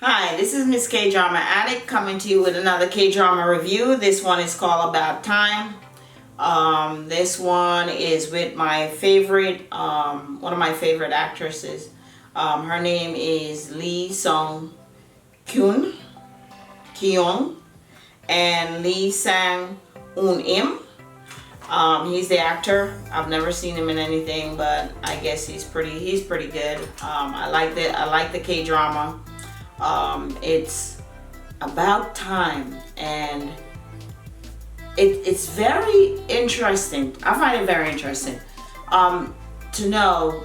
Hi, this is Miss Kdrama Addict coming to you with another K-drama review. This one is called About Time. This one is with my favorite, one of my favorite actresses. Her name is Lee Sung-kyung, and Lee Sang-yoon. He's the actor. I've never seen him in anything, but I guess he's pretty good. I like the K-drama. It's about time, and it's very interesting. I find it very interesting to know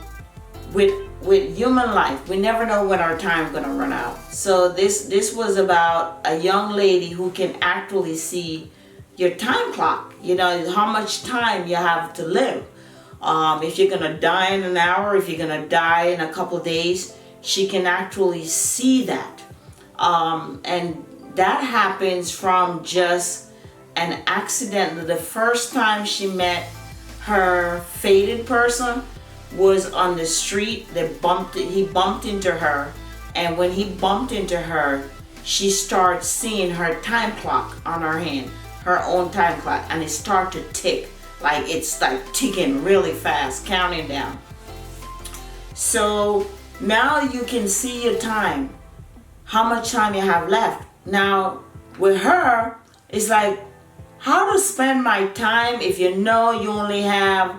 with human life, we never know when our time gonna run out. So this was about a young lady who can actually see your time clock. You know how much time you have to live. If you're gonna die in an hour, if you're gonna die in a couple days, she can actually see that. And that happens from just an accident. The first time she met her fated person was on the street. He bumped into her, and when he bumped into her, she starts seeing her time clock on her hand, her own time clock, and it starts to tick, like it's like ticking really fast, counting down. So now you can see your time, how much time you have left. Now with her, it's like how to spend my time if you know you only have,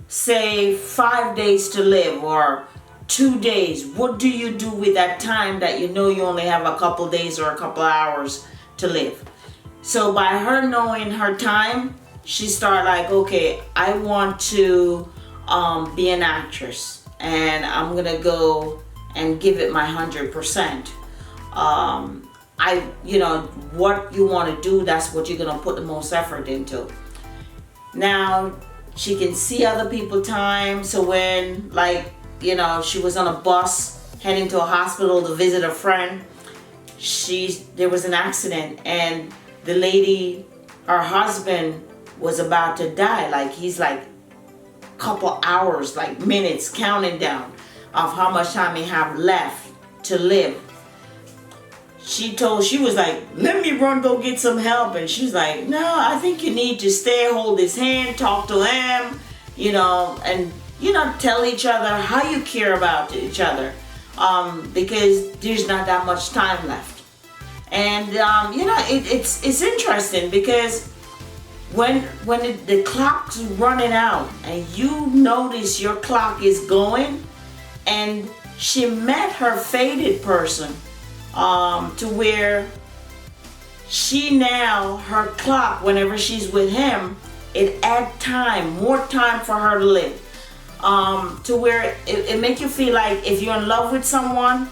say, 5 days to live or 2 days. What do you do with that time that you know you only have a couple days or a couple hours to live? So by her knowing her time, she started like, okay, I want to be an actress, and I'm gonna go and give it my 100%. What you want to do, that's what you're gonna put the most effort into. Now she can see other people's time. So when, she was on a bus heading to a hospital to visit a friend, there was an accident, and the lady, her husband, was about to die. Like he's like couple hours, like minutes, counting down of how much time he have left to live. She was like, let me run, go get some help. And she's like, no, I think you need to stay, hold his hand, talk to him, and tell each other how you care about each other, because there's not that much time left. And it's interesting because when the clock's running out and you notice your clock is going, and she met her fated person, to where her clock, whenever she's with him, it add time, more time for her to live, to where it make you feel like if you're in love with someone,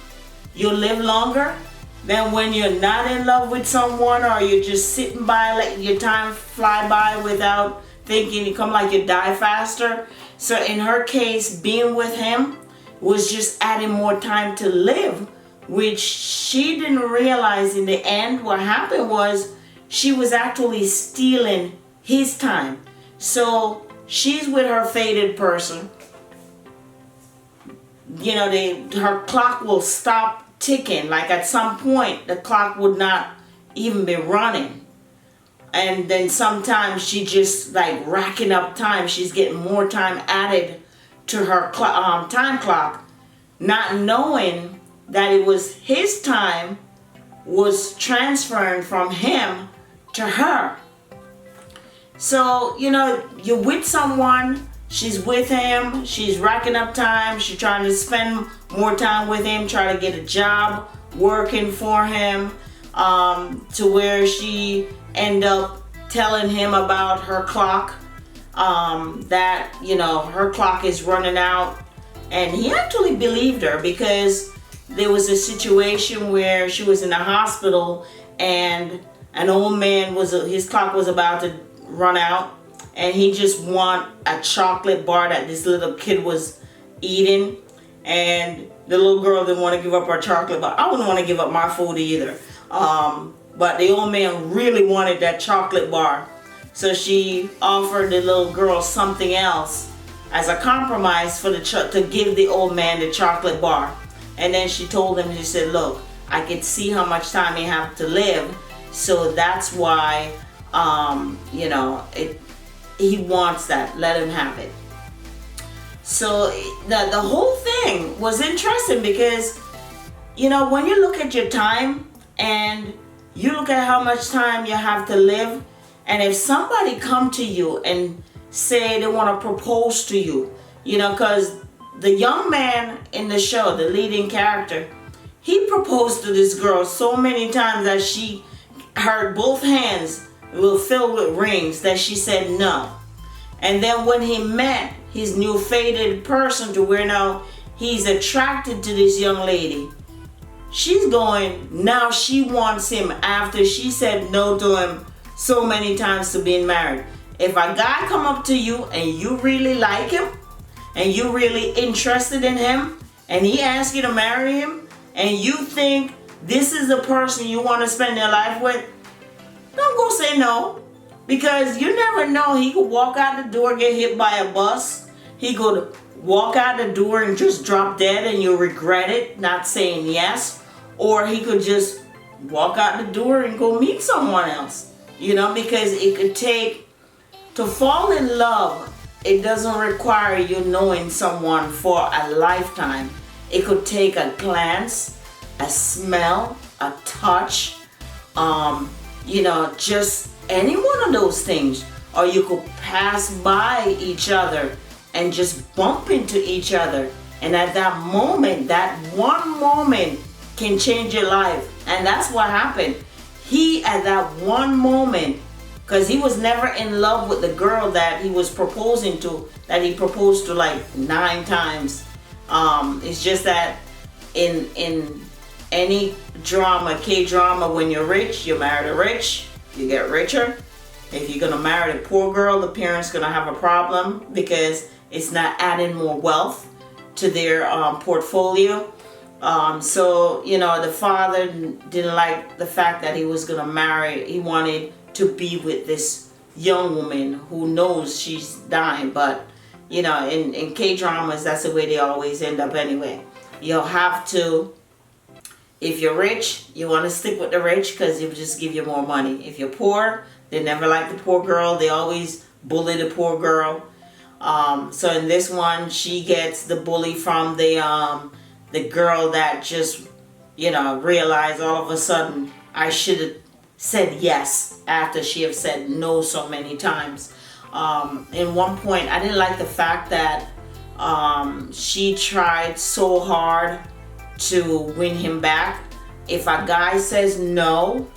you'll live longer than when you're not in love with someone, or you're just sitting by, letting your time fly by without thinking. You come like you die faster. So in her case, being with him was just adding more time to live, which she didn't realize in the end. What happened was she was actually stealing his time. So she's with her fated person. Her clock will stop ticking. Like at some point, the clock would not even be running. And then sometimes she just like racking up time. She's getting more time added to her time clock, not knowing that it was his time was transferring from him to her. So, you're with someone, she's with him, she's racking up time, she's trying to spend more time with him, try to get a job working for him, to where she end up telling him about her clock, that, her clock is running out. And he actually believed her, because there was a situation where she was in the hospital and an old man his clock was about to run out, and he just want a chocolate bar that this little kid was eating, and the little girl didn't want to give up her chocolate bar. I wouldn't want to give up my food either, but the old man really wanted that chocolate bar, so she offered the little girl something else as a compromise to give the old man the chocolate bar. And then she told him, she said, look, I could see how much time he have to live, so that's why you know, he wants that. Let him have it. So the whole thing was interesting because, you know, when you look at your time and you look at how much time you have to live, and if somebody come to you and say they want to propose to you, you know, because the young man in the show, the leading character, he proposed to this girl so many times that her both hands were filled with rings that she said no. And then when he met his new fated person to where now he's attracted to this young lady, she's going, now she wants him after she said no to him so many times to being married. If a guy come up to you and you really like him and you really interested in him and he asks you to marry him and you think this is the person you want to spend your life with, don't go say no. Because you never know, he could walk out the door, get hit by a bus. He could walk out the door and just drop dead and you'll regret it, not saying yes. Or he could just walk out the door and go meet someone else. You know, because it could take, to fall in love, it doesn't require you knowing someone for a lifetime. It could take a glance, a smell, a touch, you know, just any one of those things. Or you could pass by each other and just bump into each other, and at that moment, that one moment can change your life. And that's what happened. He, at that one moment, because he was never in love with the girl that he was proposing to, that he proposed to like 9 times. It's just that in any drama, K-drama, when you're rich, you marry the rich, you get richer. If you're gonna marry the poor girl, the parents gonna have a problem because it's not adding more wealth to their portfolio. So, you know, the father didn't like the fact that he was gonna marry. He wanted to be with this young woman who knows she's dying. But, you know, in K-dramas, that's the way they always end up anyway. You'll have to, if you're rich, you want to stick with the rich because it will just give you more money. If you're poor, they never like the poor girl. They always bully the poor girl. So in this one, she gets the bully from the girl that just, you know, realized all of a sudden I should have said yes after she have said no so many times. In one point, I didn't like the fact that she tried so hard to win him back. If a guy says no,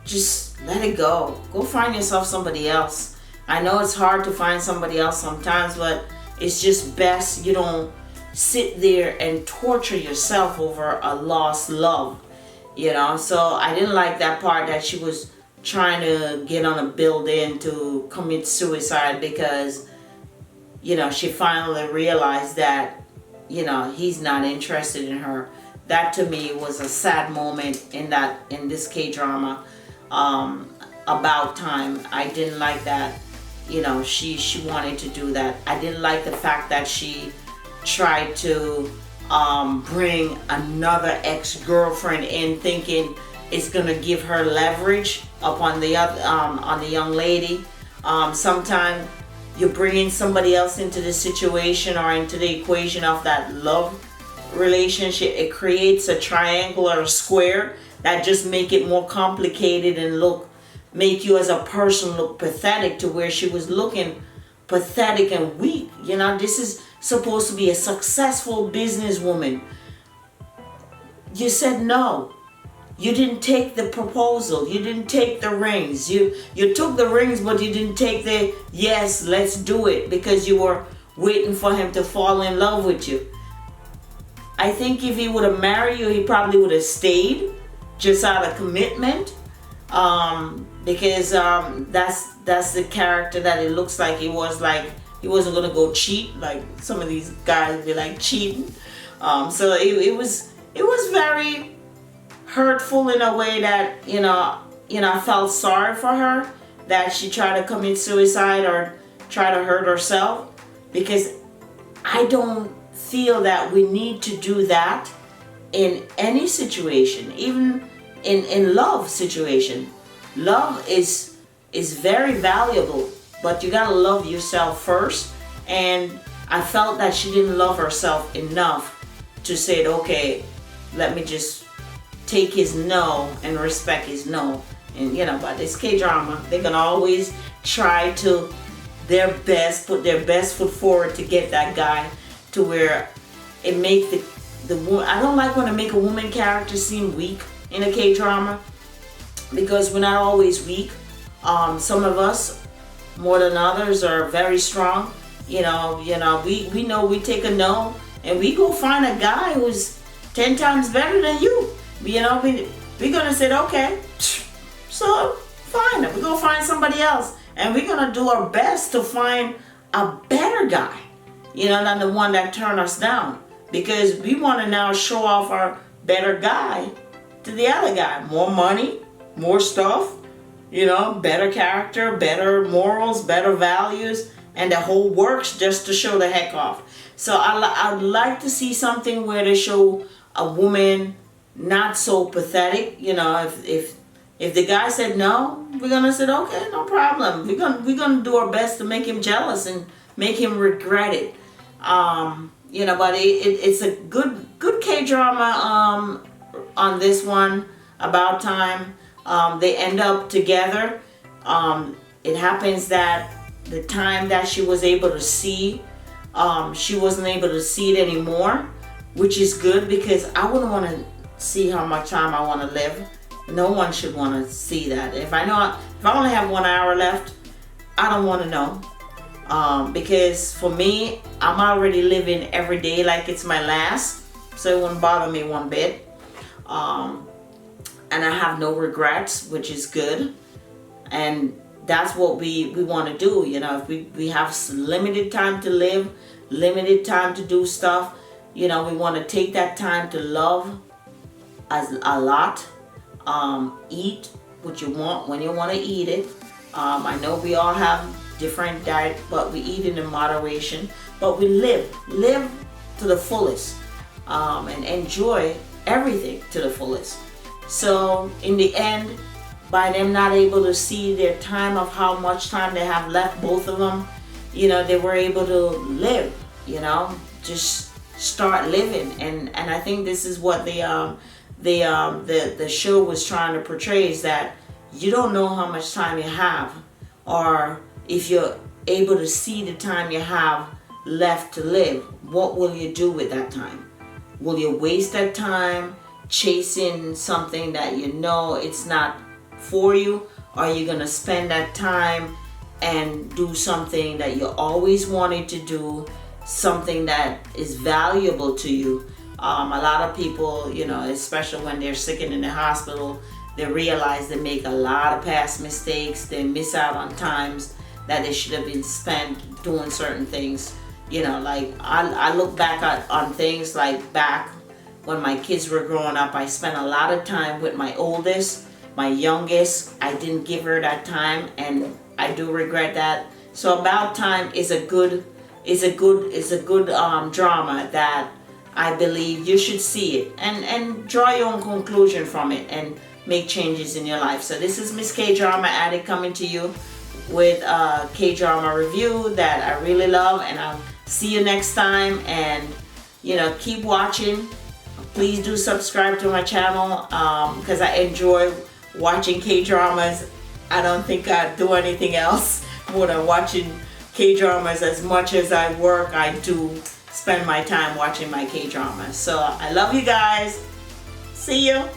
just let it go. Go find yourself somebody else. I know it's hard to find somebody else sometimes, but it's just best you don't sit there and torture yourself over a lost love, you know. So I didn't like that part, that she was trying to get on a building to commit suicide because, you know, she finally realized that, you know, he's not interested in her. That to me was a sad moment in this K-drama. About time. I didn't like that, you know, she wanted to do that. I didn't like the fact that she tried to bring another ex-girlfriend in, thinking it's gonna give her leverage upon the other on the young lady. Sometimes you're bringing somebody else into the situation or into the equation of that love relationship. It creates a triangle or a square that just make it more complicated and make you as a person look pathetic, to where she was looking pathetic and weak. You know, this is supposed to be a successful businesswoman. You said no. You didn't take the proposal. You didn't take the rings. You took the rings, but you didn't take the yes, let's do it, because you were waiting for him to fall in love with you. I think if he would have married you, he probably would have stayed just out of commitment. Because that's the character that it looks like he was. Like, he wasn't gonna go cheat like some of these guys be like cheating. So it was very hurtful in a way that, you know, I felt sorry for her that she tried to commit suicide or try to hurt herself, because I don't feel that we need to do that in any situation, even in love situation. Love is very valuable, but you gotta love yourself first. And I felt that she didn't love herself enough to say, okay, let me just take his no and respect his no. And you know, but this K-drama, they're gonna always try to their best, put their best foot forward to get that guy to where it make the woman. I don't like when I make a woman character seem weak in a K-drama, because we're not always weak. Some of us, more than others, are very strong. We know we take a no and we go find a guy who's 10 times better than you. We're gonna say, okay, so fine, we're gonna find somebody else, and we're gonna do our best to find a better guy, than the one that turned us down, because we want to now show off our better guy to the other guy. More money, more stuff, better character, better morals, better values, and the whole works just to show the heck off. So I'd like to see something where they show a woman not so pathetic. If the guy said no, we're gonna say, okay, no problem. We're gonna do our best to make him jealous and make him regret it. But it's a good K-drama on this one. About time. They end up together. It happens that the time that she was able to see, she wasn't able to see it anymore, which is good, because I wouldn't want to see how much time I want to live. No one should want to see that. If I only have 1 hour left, I don't want to know. Because for me, I'm already living every day like it's my last, so it wouldn't bother me one bit. And I have no regrets, which is good. And that's what we want to do. If we have limited time to live, limited time to do stuff, we want to take that time to love a lot. Eat what you want when you want to eat it. I know we all have different diet, but we eat it in moderation. But we live to the fullest, and enjoy everything to the fullest. So in the end, by them not able to see their time of how much time they have left, both of them, they were able to live, just start living. And I think this is what the show was trying to portray, is that you don't know how much time you have, or if you're able to see the time you have left to live, what will you do with that time? Will you waste that time chasing something that it's not for you? Or are you gonna spend that time and do something that you always wanted to do, something that is valuable to you? A lot of people, especially when they're sick and in the hospital, they realize they make a lot of past mistakes. They miss out on times that they should have been spent doing certain things. Like I look back on things like back when my kids were growing up. I spent a lot of time with my oldest. My youngest, I didn't give her that time, and I do regret that. So About Time is a good drama that I believe you should see it and draw your own conclusion from it and make changes in your life. So this is Miss Kdrama Addict coming to you with a K-drama review that I really love, and I'll see you next time. And keep watching. Please do subscribe to my channel, because I enjoy watching K-dramas. I don't think I do anything else more than watching K-dramas. As much as I work, I do spend my time watching my K-dramas. So I love you guys. See you.